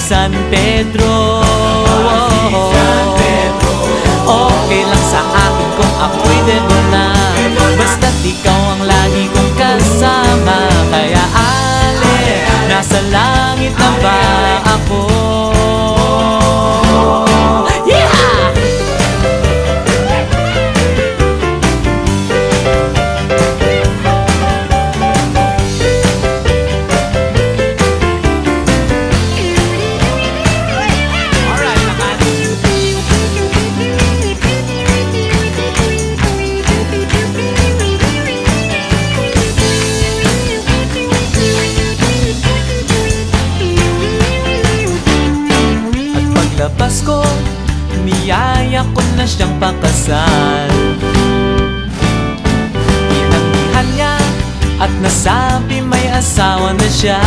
San Pedro. Okay lang sa akin kung ako'y debo na, basta't ikaw ang lagi kong kasama. Kaya ale, nasa langit na ba ako? Paglabas ko, niyaya ko na siyang pakasal. Inanggihan niya at nasabi may asawa na siya.